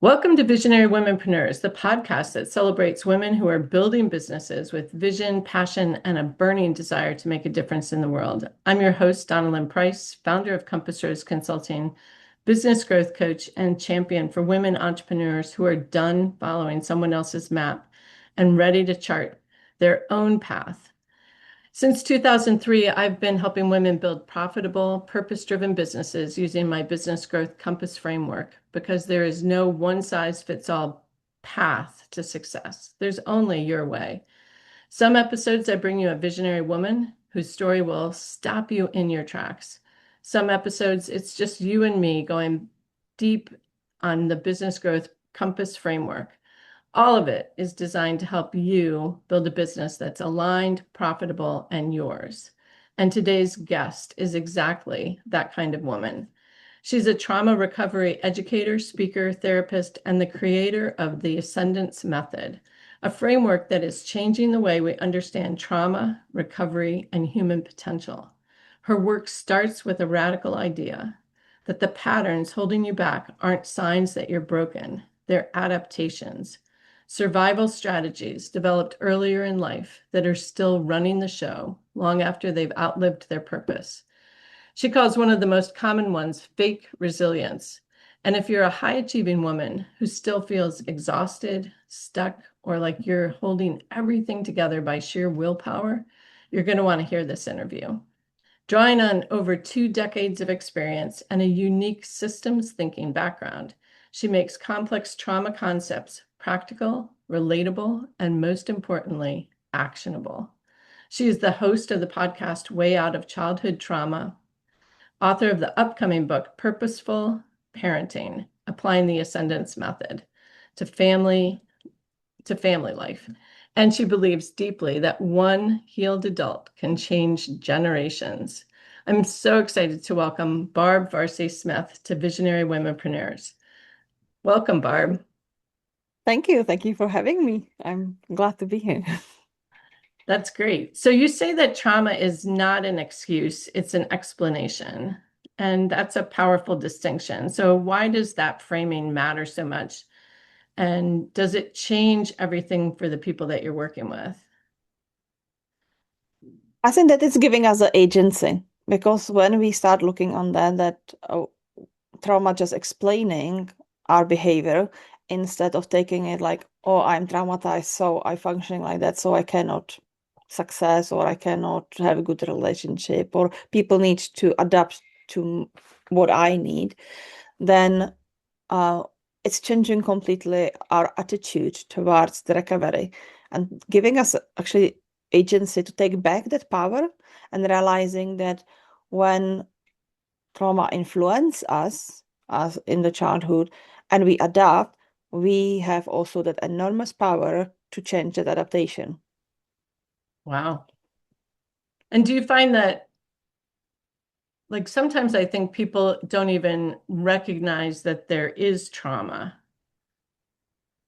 Welcome to Visionary Womenpreneurs, the podcast that celebrates women who are building businesses with vision, passion, and a burning desire to make a difference in the world. I'm your host, Donna Lynn Price, founder of Compassers Consulting, business growth coach, and champion for women entrepreneurs who are done following someone else's map and ready to chart their own path. Since 2003, I've been helping women build profitable, purpose-driven businesses using my business growth compass framework because there is no one-size-fits-all path to success. There's only your way. Some episodes, I bring you a visionary woman whose story will stop you in your tracks. Some episodes, it's just you and me going deep on the business growth compass framework. All of it is designed to help you build a business that's aligned, profitable, and yours. And today's guest is exactly that kind of woman. She's a trauma recovery educator, speaker, therapist, and the creator of the Ascendance Method, a framework that is changing the way we understand trauma, recovery, and human potential. Her work starts with a radical idea that the patterns holding you back aren't signs that you're broken, they're adaptations. Survival strategies developed earlier in life that are still running the show long after they've outlived their purpose. She calls one of the most common ones fake resilience. And if you're a high-achieving woman who still feels exhausted, stuck, or like you're holding everything together by sheer willpower, you're going to want to hear this interview. Drawing on over 2 decades of experience and a unique systems thinking background, she makes complex trauma concepts practical, relatable, and most importantly, actionable. She is the host of the podcast Way Out of Childhood Trauma, author of the upcoming book Purposeful Parenting, Applying the Ascendance Method to family life. And she believes deeply that one healed adult can change generations. I'm so excited to welcome Barb Varcl Smith to Visionary Womenpreneurs. Welcome, Barb. Thank you. Thank you for having me. I'm glad to be here. That's great. So you say that trauma is not an excuse, it's an explanation. And that's a powerful distinction. So why does that framing matter so much? And does it change everything for the people that you're working with? I think that it's giving us an agency because when we start looking on that trauma just explaining our behavior instead of taking it like, oh, I'm traumatized, so I'm functioning like that, so I cannot success or I cannot have a good relationship or people need to adapt to what I need, then it's changing completely our attitude towards the recovery and giving us actually agency to take back that power and realizing that when trauma influence us as in the childhood and we adapt, we have also that enormous power to change that adaptation. Wow. And do you find that, like, sometimes I think people don't even recognize that there is trauma,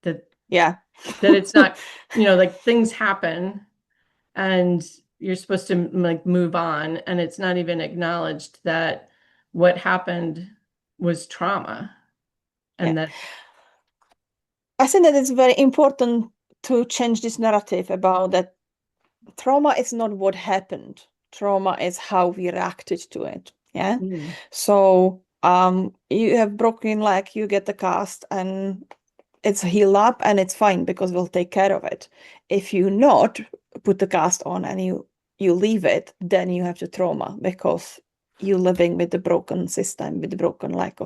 that Yeah. that it's not, like things happen and you're supposed to like move on, and it's not even acknowledged that what happened was trauma. Yeah. And that, I think that it's very important to change this narrative about that trauma is not what happened. Trauma is how we reacted to it. Yeah. mm, So you have broken leg, you get the cast and it's healed up and it's fine because we'll take care of it. If you not put the cast on and you leave it, then you have the trauma because you're living with the broken system, with the broken leg.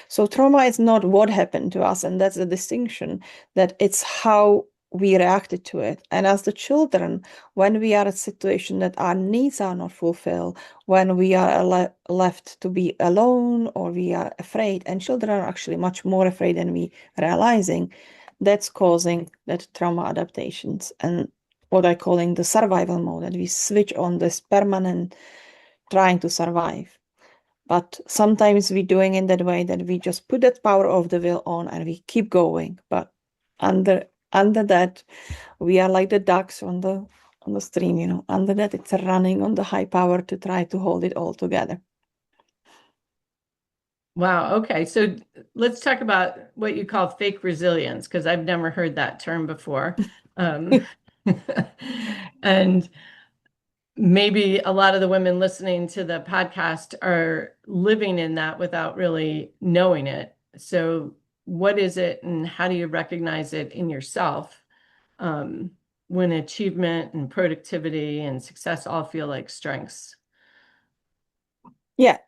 So trauma is not what happened to us, and that's the distinction, that it's how we reacted to it. And as the children, when we are in a situation that our needs are not fulfilled, when we are left to be alone or we are afraid, and children are actually much more afraid than we realizing, that's causing that trauma adaptations and what I calling the survival mode, that we switch on this permanent trying to survive. But sometimes we're doing in that way that we just put that power of the will on and we keep going. But under that, we are like the ducks on the stream, Under that, it's running on the high power to try to hold it all together. Wow. Okay. So let's talk about what you call fake resilience, because I've never heard that term before. Um, and maybe a lot of the women listening to the podcast are living in that without really knowing it. So, what is it, and how do you recognize it in yourself um, when achievement and productivity and success all feel like strengths? Yeah,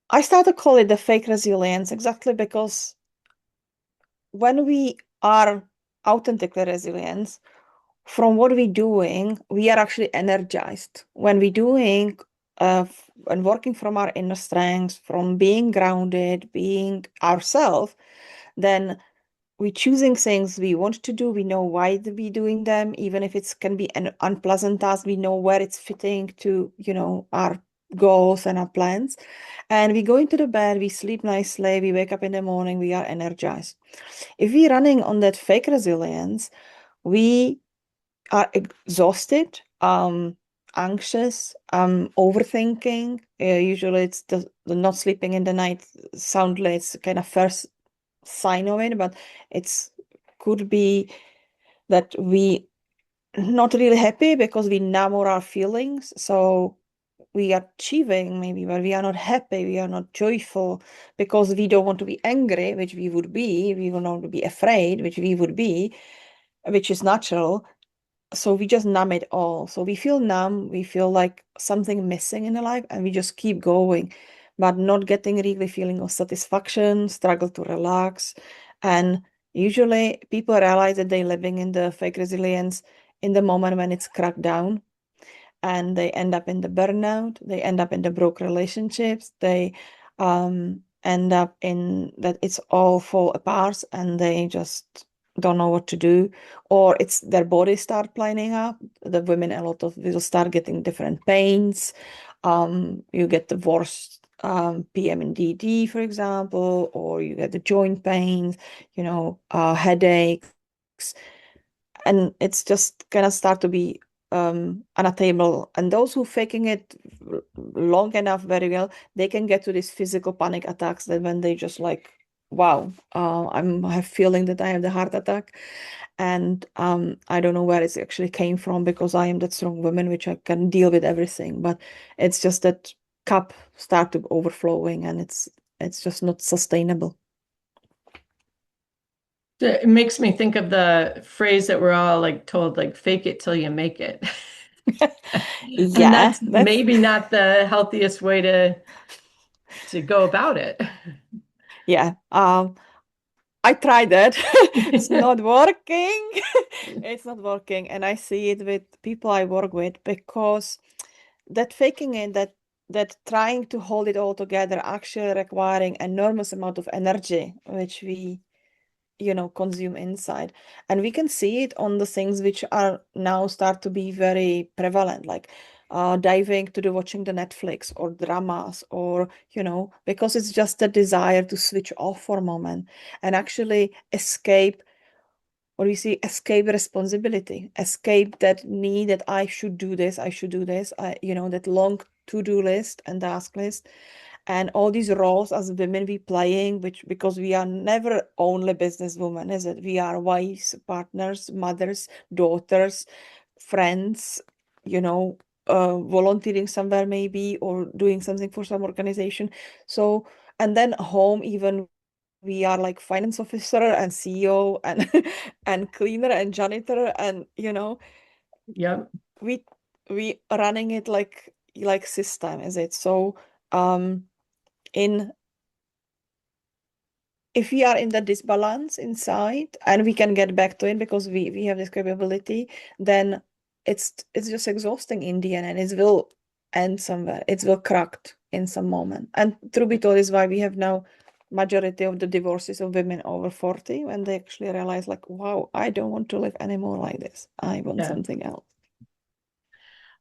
I start to call it the fake resilience exactly because when we are authentically resilient, from what we're doing, we are actually energized. When we're doing and working from our inner strengths, from being grounded, being ourselves, then we're choosing things we want to do. We know why we're doing them, even if it's can be an unpleasant task. We know where it's fitting to, our goals and our plans. And we go into the bed, we sleep nicely, we wake up in the morning, we are energized. If we're running on that fake resilience, we are exhausted, anxious, overthinking. Usually it's the not sleeping in the night soundly, it's kind of first sign of it, but it's could be that we not really happy because we numb our feelings. So we are achieving maybe, but we are not happy, we are not joyful because we don't want to be angry, which we would be, we don't want to be afraid, which we would be, which is natural. So we just numb it all. So we feel numb, we feel like something missing in the life, and we just keep going, but not getting really feeling of satisfaction, struggle to relax. And usually people realize that they're living in the fake resilience in the moment when it's cracked down, and they end up in the burnout, they end up in the broke relationships, they end up in that it's all fall apart and they just don't know what to do, or it's their body start lining up. The women, a lot of will start getting different pains. You get the worst PMDD, for example, or you get the joint pains, headaches, and it's just gonna start to be unattainable. And those who faking it long enough very well, they can get to these physical panic attacks that when they just like, wow, I have feeling that I have the heart attack. And I don't know where it actually came from because I am that strong woman, which I can deal with everything. But it's just that cup start to overflowing and it's just not sustainable. It makes me think of the phrase that we're all like told, like fake it till you make it. And Yeah, that's that's maybe not the healthiest way to go about it. yeah. I tried that. It's not working. It's not working. And I see it with people I work with because that faking it, that trying to hold it all together actually requiring enormous amount of energy, which we consume inside. And we can see it on the things which are now start to be very prevalent, like diving to the watching the Netflix or dramas, or because it's just a desire to switch off for a moment and actually escape, or you see, escape responsibility, escape that need that I should do this, I should do this, that long to-do list and task list, and all these roles as women we playing, which because we are never only businesswomen, is it? We are wives, partners, mothers, daughters, friends, volunteering somewhere maybe, or doing something for some organization. So, and then home, even we are like finance officer and CEO and and cleaner and janitor, and Yep. we we running it like system, is it? So um in if we are in the disbalance inside and we can get back to it because we have this capability, then it's just exhausting in the end, and it will end somewhere, it will cracked in some moment. And truth be told is why we have now majority of the divorces of women over 40, when they actually realize like, wow, I don't want to live anymore like this, I want Yeah. something else.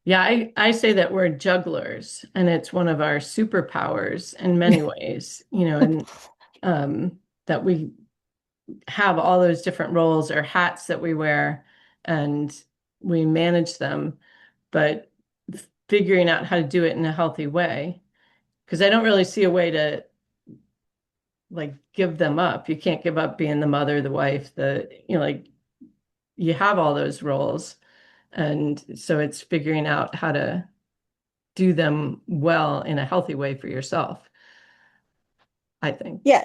Yeah, I say that we're jugglers, and it's one of our superpowers in many ways, and that we have all those different roles or hats that we wear and we manage them, but figuring out how to do it in a healthy way. Because I don't really see a way like give them up. You can't give up being the mother, the wife, like you have all those roles. And so it's figuring out how to do them well in a healthy way for yourself, I think. Yeah,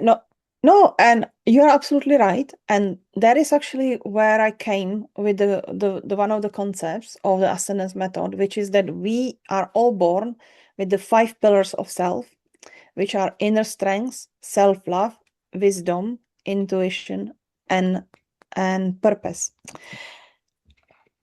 no, and you're absolutely right. And that is actually where I came with the one of the concepts of the Ascendance Method, which is that we are all born with the 5 pillars of self, which are inner strength, self-love, wisdom, intuition, and purpose.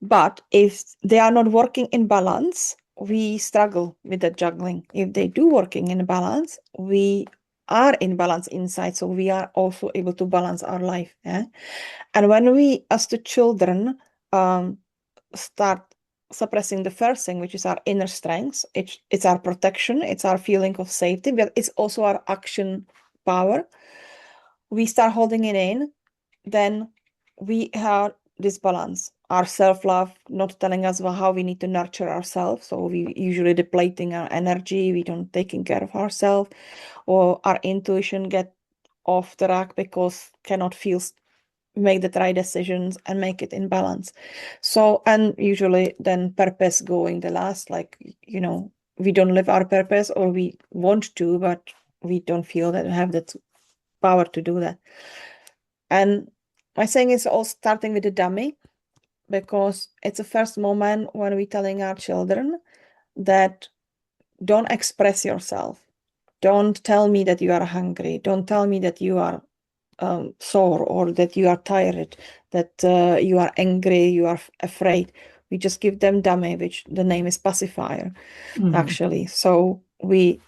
But if they are not working in balance, we struggle with the juggling. If they do working in balance, we are in balance inside, so we are also able to balance our life. Yeah? And when we, as the children, start suppressing the first thing, which is our inner strengths, it's our protection, it's our feeling of safety, but it's also our action power. We start holding it in, then we have this balance. Our self-love not telling us how we need to nurture ourselves. So we usually depleting our energy, we don't taking care of ourselves, or our intuition get off the rack because cannot make the right decisions and make it in balance. So, and usually then purpose going the last, like, we don't live our purpose, or we want to, but we don't feel that we have that power to do that. And my saying is all starting with the dummy, because it's the first moment when we're telling our children that don't express yourself. Don't tell me that you are hungry. Don't tell me that you are sore, or that you are tired, that you are angry, you are afraid. We just give them dummy, which the name is pacifier, actually. So we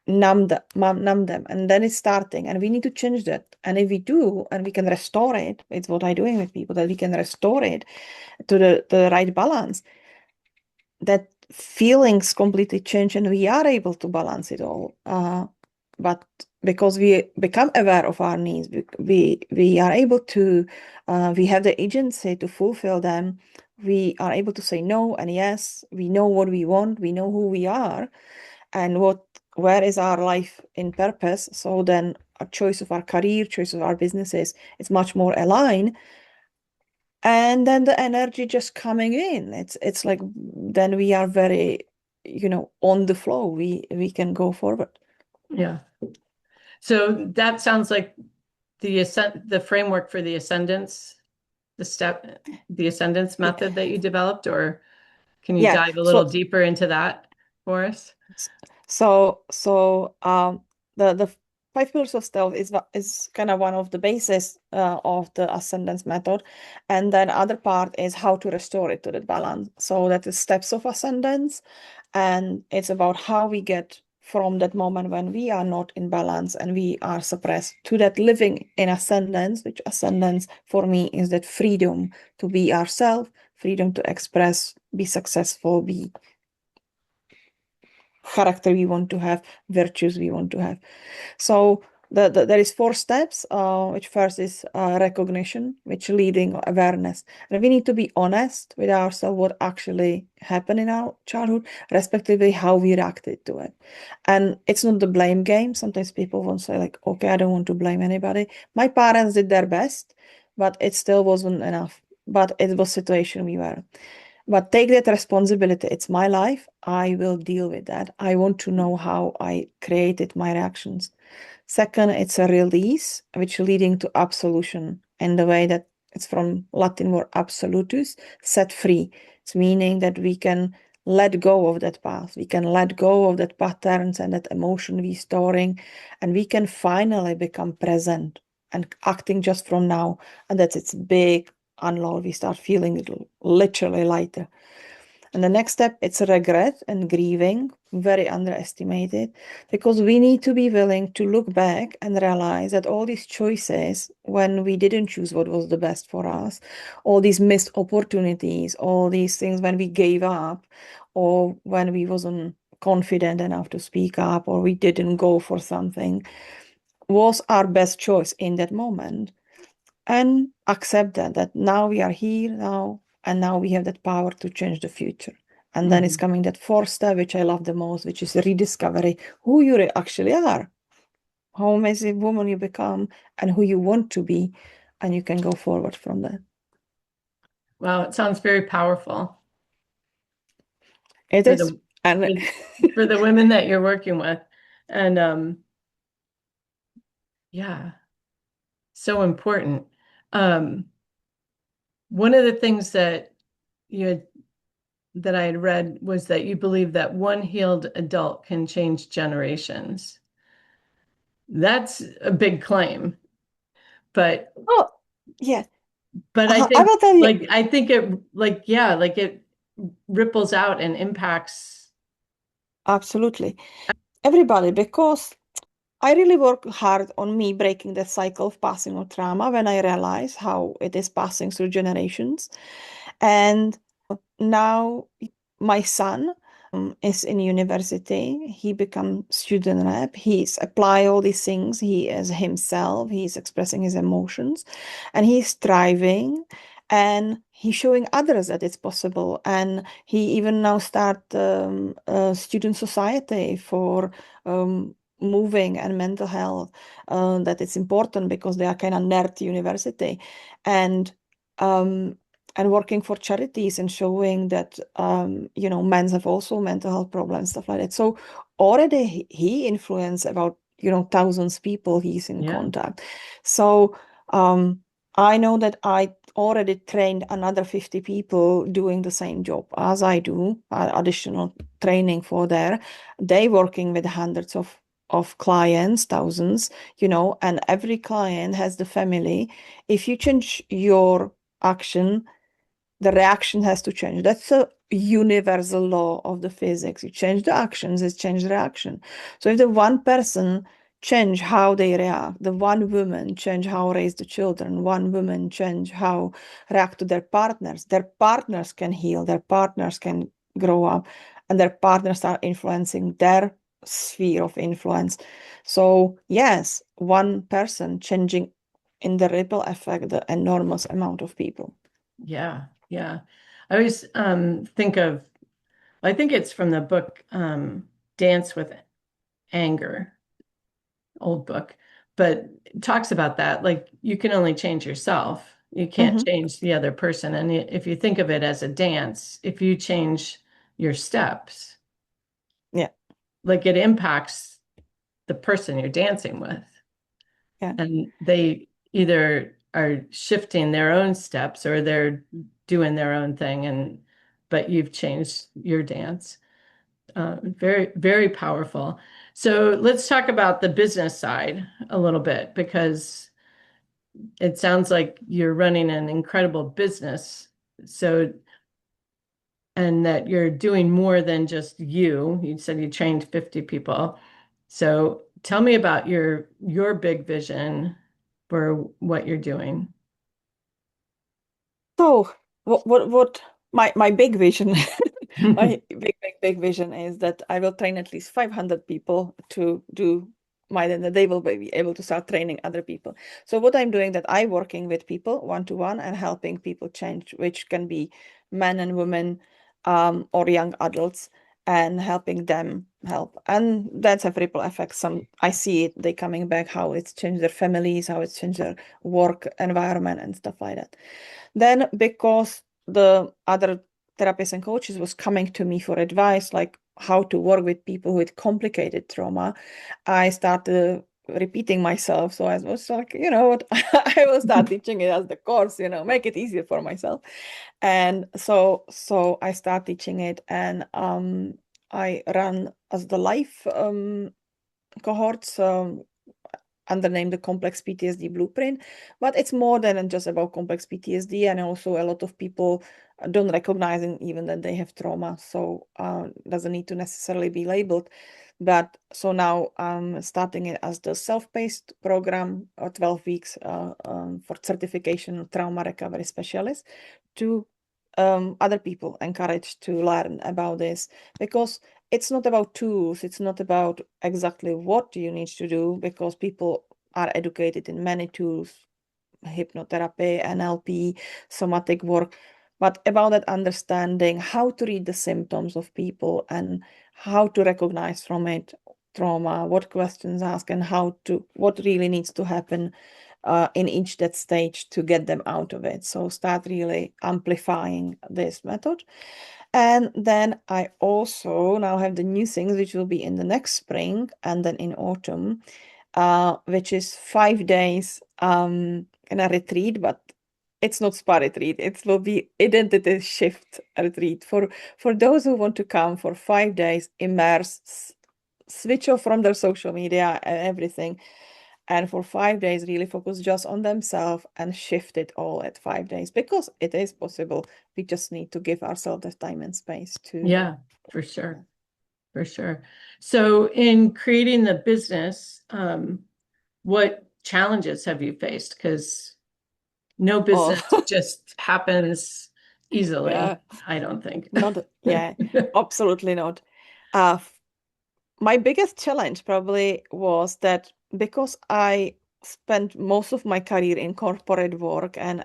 numb them, and then it's starting, and we need to change that. And if we do, and we can restore it, it's what I'm doing with people, that we can restore it to the right balance, that feelings completely change, and we are able to balance it all. But because we become aware of our needs, we are able to, we have the agency to fulfill them. We are able to say no and yes. We know what we want. We know who we are, and where is our life in purpose. So then a choice of our career, choice of our businesses, is much more aligned. And then the energy just coming in, it's like then we are very, on the flow. We can go forward. Yeah. So that sounds like the framework for the ascendance, the ascendance method that you developed, or can you Yeah. dive a little deeper into that for us? The 5 pillars of stealth is kind of one of the basis of the Ascendance Method, and then other part is how to restore it to the balance. So that is steps of ascendance, and it's about how we get from that moment when we are not in balance and we are suppressed to that living in ascendance, which ascendance for me is that freedom to be ourselves, freedom to express, be successful, be character we want to have, virtues we want to have. So there is 4 steps, which first is recognition, which leading awareness. And we need to be honest with ourselves what actually happened in our childhood, respectively how we reacted to it. And it's not the blame game. Sometimes people won't say like, okay, I don't want to blame anybody. My parents did their best, but it still wasn't enough. But it was situation we were. But take that responsibility. It's my life. I will deal with that. I want to know how I created my reactions. Second, it's a release, which leading to absolution in the way that it's from Latin word absolutus, set free. It's meaning that we can let go of that past. We can let go of that patterns and that emotion we storing, and we can finally become present and acting just from now. And that's its big unload. We start feeling it literally lighter. And the next step, it's regret and grieving, very underestimated, because we need to be willing to look back and realize that all these choices, when we didn't choose what was the best for us, all these missed opportunities, all these things when we gave up, or when we wasn't confident enough to speak up, or we didn't go for something, was our best choice in that moment. And accept that now we are here now, and now we have that power to change the future. And then it's coming that 4th step, which I love the most, which is rediscovery who you actually are. how amazing woman you become and who you want to be, and you can go forward from that. Wow, it sounds very powerful It for is. the And for, for the women that you're working with. And yeah, so important. Um, one of the things that you had, that I had read was that you believe that one healed adult can change generations. That's a big claim, but oh, yeah, I I think will tell you. I think it yeah, like it ripples out and impacts. Absolutely. Everybody, because I really work hard on me breaking the cycle of passing on trauma when I realize how it is passing through generations. And now my son is in university. He become student rep. He's apply all these things. He is himself. He's expressing his emotions, and he's thriving. And he's showing others that it's possible. And he even now start a student society for moving and mental health. That it's important because they are kind of nerd university, and um, and working for charities and showing that men have also mental health problems, stuff like that. So already he influenced about thousands of people he's in Yeah, contact. So um, I know that I already trained another 50 people doing the same job as I do, additional training for there. They working with hundreds of clients, thousands, and every client has the family. If you change your action, the reaction has to change. That's a universal law of the physics. You change the actions, it changes the reaction. So if the one person change how they react, the one woman change how raise the children, one woman change how react to their partners can heal, their partners can grow up, and their partners are influencing their sphere of influence. So yes, one person changing in the ripple effect the enormous amount of people. yeah, yeah. I always think of, I think it's from the book Dance with Anger, old book, but it talks about that. Like you can only change yourself. You can't Mhm. change the other person. And if you think of it as a dance, if you change your steps, Yeah, like it impacts the person you're dancing with. yeah, And they either are shifting their own steps or they're doing their own thing. And but you've changed your dance. Very, very powerful. So let's talk about the business side a little bit because it sounds like you're running an incredible business. So, and that you're doing more than just you. You said you trained 50 people. So tell me about your big vision for what you're doing. So what my big vision, my big vision is that I will train at least 500 people to do my, then they will be able to start training other people. So what I'm doing that I working with people one to one and helping people change, which can be men and women or young adults, and helping them help. And that's a ripple effect. Some I see it, they coming back, how it's changed their families, how it's changed their work environment and stuff like that. Then, because the other therapists and coaches was coming to me for advice, like how to work with people with complicated trauma, I started repeating myself. So I was like, you know what, I will start teaching it as the course, make it easier for myself. And so I start teaching it, and I run as the life cohorts. Under name the complex PTSD blueprint, but it's more than just about complex PTSD, and also a lot of people don't recognize even that they have trauma, so doesn't need to necessarily be labeled. But so now I'm starting it as the self-paced program, 12 weeks for certification of trauma recovery specialist, to other people encouraged to learn about this, because it's not about tools, it's not about exactly what you need to do, because people are educated in many tools, hypnotherapy, NLP, somatic work, but about that understanding how to read the symptoms of people and how to recognize from it trauma, what questions ask, and what really needs to happen in each that stage to get them out of it. So start really amplifying this method. And then I also now have the new things, which will be in the next spring and then in autumn, which is 5 days in a retreat, but it's not spa retreat. It will be identity shift retreat for those who want to come for 5 days, immerse, switch off from their social media and everything. And for 5 days, really focus just on themselves and shift it all at 5 days, because it is possible. We just need to give ourselves the time and space to. Yeah, for sure. For sure. So in creating the business, what challenges have you faced? Because no business Oh, just happens easily, yeah, I don't think. not, yeah, absolutely not. My biggest challenge probably was that because I spent most of my career in corporate work, and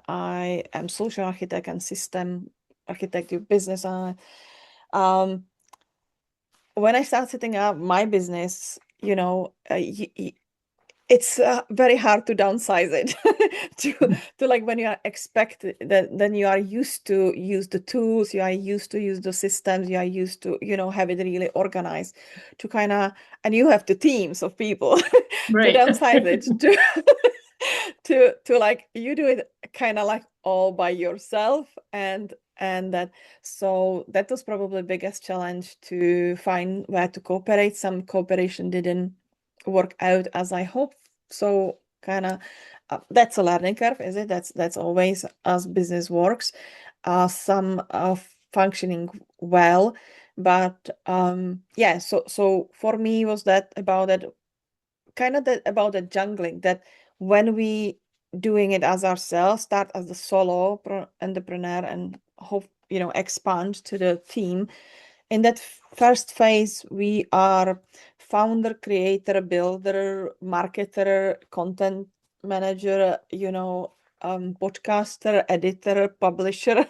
I am social architect and system architect, business. Um, when I started setting up my business, it's very hard to downsize it to like when you are expected that then you are used to use the tools, you are used to use the systems, you are used to have it really organized to kind of, and you have the teams of people to Right. downsize it to to like you do it kind of like all by yourself, and that, so that was probably the biggest challenge, to find where to cooperate. Some cooperation didn't work out as I hoped. So kind of that's a learning curve, is it? That's always as business works. Some functioning well, but yeah. So for me was that about that kind of that about the jungling, that when we doing it as ourselves, start as the solo entrepreneur and hope expand to the team. In that first phase, we are founder, creator, builder, marketer, content manager, podcaster, editor, publisher,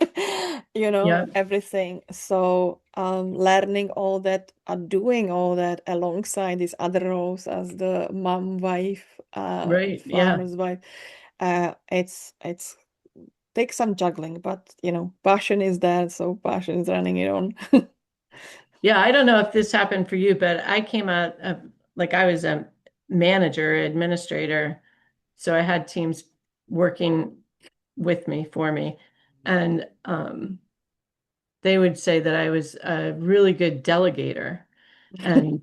Yeah. everything. So learning all that, doing all that alongside these other roles as the mom, wife, Right. Yeah. farmer's wife. It's takes some juggling, but passion is there, so passion is running it on. Yeah. I don't know if this happened for you, but I came out of, like, I was a manager, administrator. So I had teams working with me, for me. And they would say that I was a really good delegator. And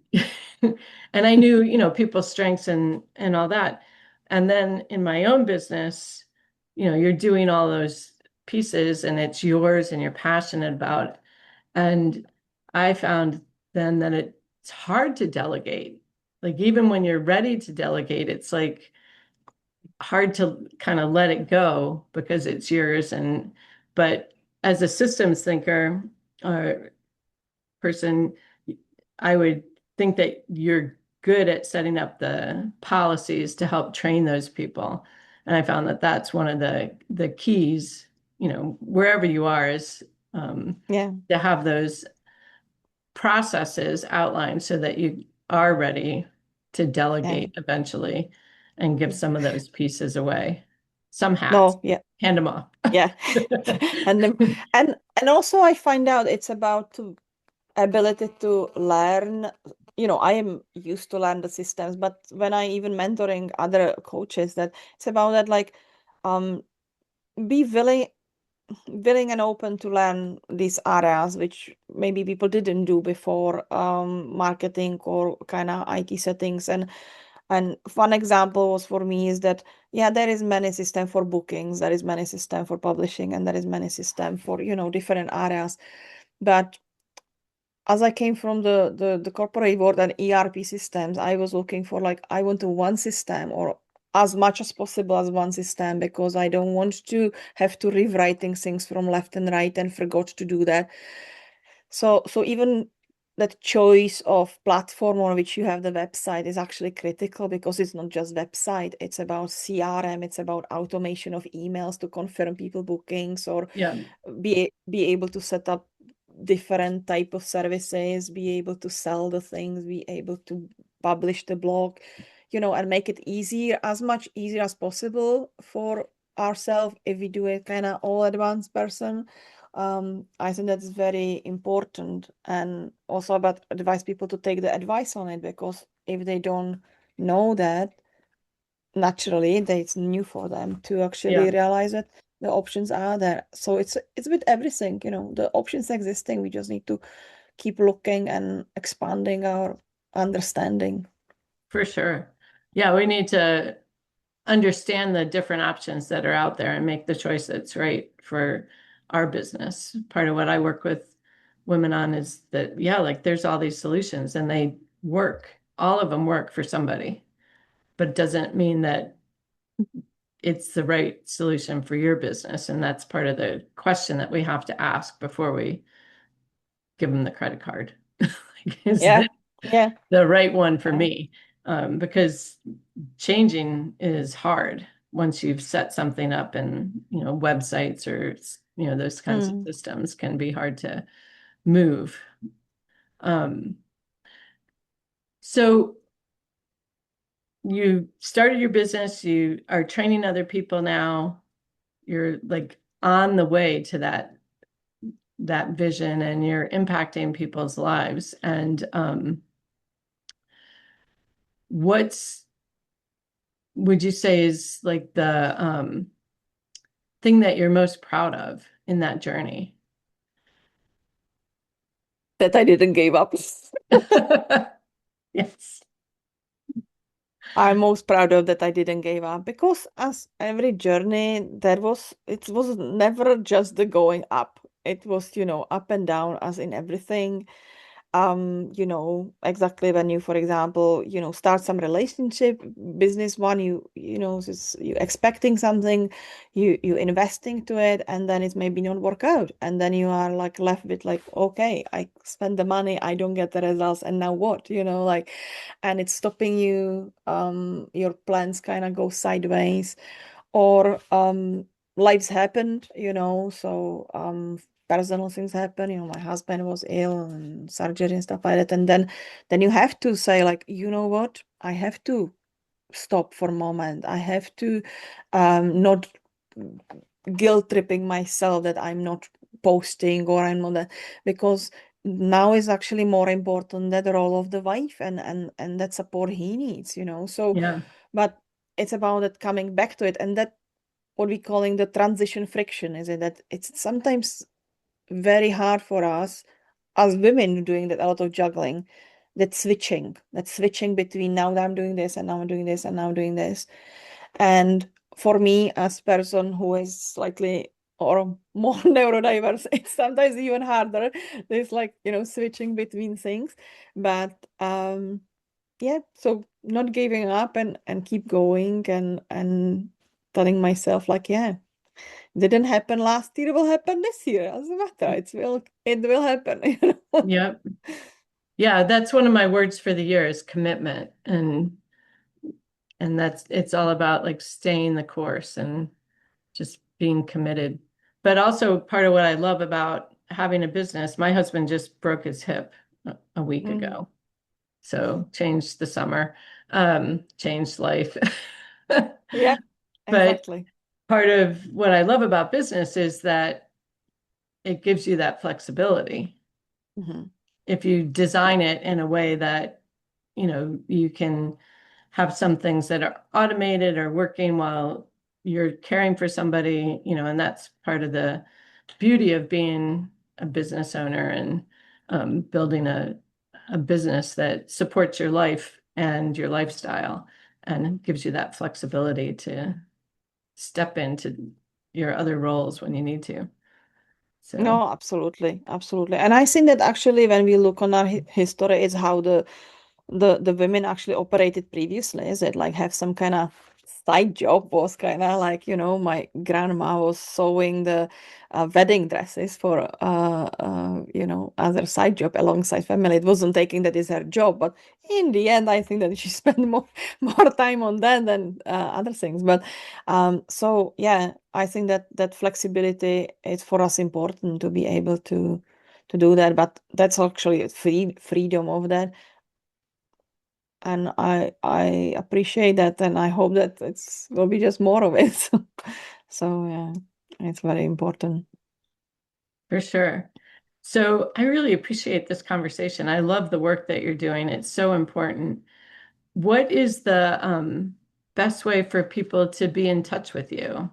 and I knew, people's strengths and all that. And then in my own business, you're doing all those pieces and it's yours and you're passionate about. And I found then that it's hard to delegate. Like even when you're ready to delegate, it's like hard to kind of let it go because it's yours. But as a systems thinker or person, I would think that you're good at setting up the policies to help train those people. And I found that that's one of the keys, wherever you are, is Yeah, to have those processes outlined so that you are ready to yeah. delegate eventually and give some of those pieces away. Some hats, No, yeah, hand them off. yeah. And and also I find out it's about to ability to learn. I am used to learn the systems, but when I even mentoring other coaches, that it's about that, like, um be willing and open to learn these areas which maybe people didn't do before, marketing or kind of IT settings. And one example was for me is that, yeah, there is many system for bookings, there is many system for publishing, and there is many system for different areas. But as I came from the corporate world and ERP systems, I was looking for, like, I want to one system, or as much as possible as one system, because I don't want to have to rewriting things from left and right and forgot to do that. So even that choice of platform on which you have the website is actually critical, because it's not just website, it's about CRM, it's about automation of emails to confirm people bookings, or Yeah. be able to set up different type of services, be able to sell the things, be able to publish the blog, and make it easier, as much easier as possible for ourselves if we do it kind of all advanced person. I think that's very important, and also about advise people to take the advice on it, because if they don't know that, naturally it's new for them to actually Yeah, realize that the options are there. So it's with everything, the options existing. We just need to keep looking and expanding our understanding. for sure. Yeah, we need to understand the different options that are out there and make the choice that's right for our business. Part of what I work with women on is that, yeah, like there's all these solutions and they work. All of them work for somebody, but it doesn't mean that it's the right solution for your business. And that's part of the question that we have to ask before we give them the credit card. Is Yeah, this yeah. the right one for Yeah. me? Because changing is hard once you've set something up, and websites or those kinds of Mm. systems can be hard to move. Um, so you started your business, you are training other people now, you're like on the way to that vision, and you're impacting people's lives. And what's would you say is like the thing that you're most proud of in that journey? That I didn't give up. Yes. I'm most proud of that I didn't give up, because as every journey, it was never just the going up. It was, up and down, as in everything. Exactly, when you, for example, start some relationship, business one, you expecting something, you investing to it, and then it maybe not work out, and then you are like left with like, okay, I spend the money, I don't get the results, and now what, like, and it's stopping you, your plans kind of go sideways, or lives happened, so personal things happen, my husband was ill and surgery and stuff like that, and then you have to say like, you know what, I have to stop for a moment. I have to not guilt tripping myself that I'm not posting, or I'm not that, because now is actually more important that the role of the wife, and that support he needs, so, Yeah. but it's about it coming back to it, and that what we calling the transition friction, is it that it's sometimes very hard for us as women doing that, a lot of juggling, that switching between, now that I'm doing this, and now I'm doing this, and now I'm doing this. And for me, as person who is slightly or more neurodiverse, it's sometimes even harder. There's like, switching between things. But yeah, so not giving up, and keep going, and telling myself like, yeah, didn't happen last year, it will happen this year. Doesn't matter. It will happen, Yep. Yeah, that's one of my words for the year is commitment. And it's all about like staying the course and just being committed. But also part of what I love about having a business, my husband just broke his hip a week Mm. ago. So changed the summer, changed life. Yeah, But exactly. part of what I love about business is that it gives you that flexibility. Hmm. If you design it in a way that, you can have some things that are automated or working while you're caring for somebody, and that's part of the beauty of being a business owner and building a business that supports your life and your lifestyle and gives you that flexibility to step into your other roles when you need to. So, No, absolutely, absolutely. And I think that actually, when we look on our history, it's how the women actually operated previously. Is it like have some kind of side job, was kind of like, my grandma was sewing the wedding dresses for other side job alongside family. It wasn't taking that is her job, but in the end, I think that she spent more time on that than other things. But so yeah, I think that flexibility is for us important, to be able to to do that, but that's actually a freedom of that. And I appreciate that, and I hope that it's will be just more of it. So yeah, it's very important. For sure. So I really appreciate this conversation. I love the work that you're doing. It's so important. What is the best way for people to be in touch with you?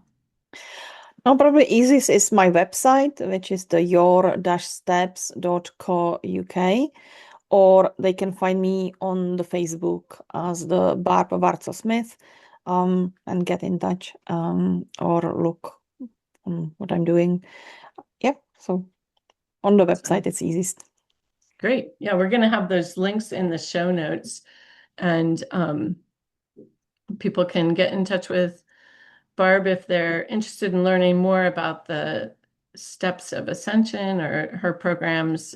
Now, probably easiest is my website, which is the your-steps.co.uk, or they can find me on the Facebook as the Barb Varcl Smith, and get in touch, or look on what I'm doing. Yeah, so on the website, it's easiest. Great. Yeah, we're going to have those links in the show notes, and people can get in touch with Barb if they're interested in learning more about the steps of ascension or her programs,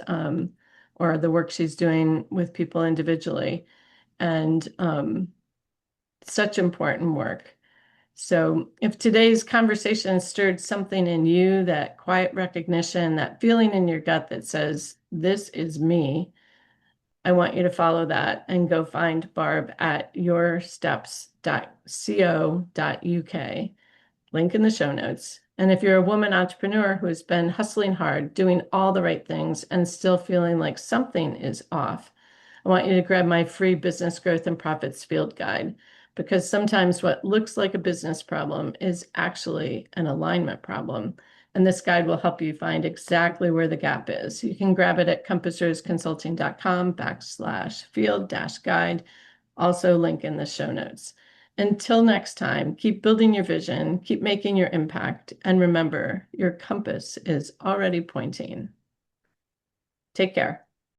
or the work she's doing with people individually. And such important work. So if today's conversation stirred something in you, that quiet recognition, that feeling in your gut that says, this is me, I want you to follow that and go find Barb at yoursteps.co.uk. Link in the show notes. And if you're a woman entrepreneur who has been hustling hard, doing all the right things, and still feeling like something is off, I want you to grab my free business growth and profits field guide, because sometimes what looks like a business problem is actually an alignment problem. And this guide will help you find exactly where the gap is. You can grab it at compassersconsulting.com/field-guide. Also link in the show notes. Until next time, keep building your vision, keep making your impact, and remember, your compass is already pointing. Take care.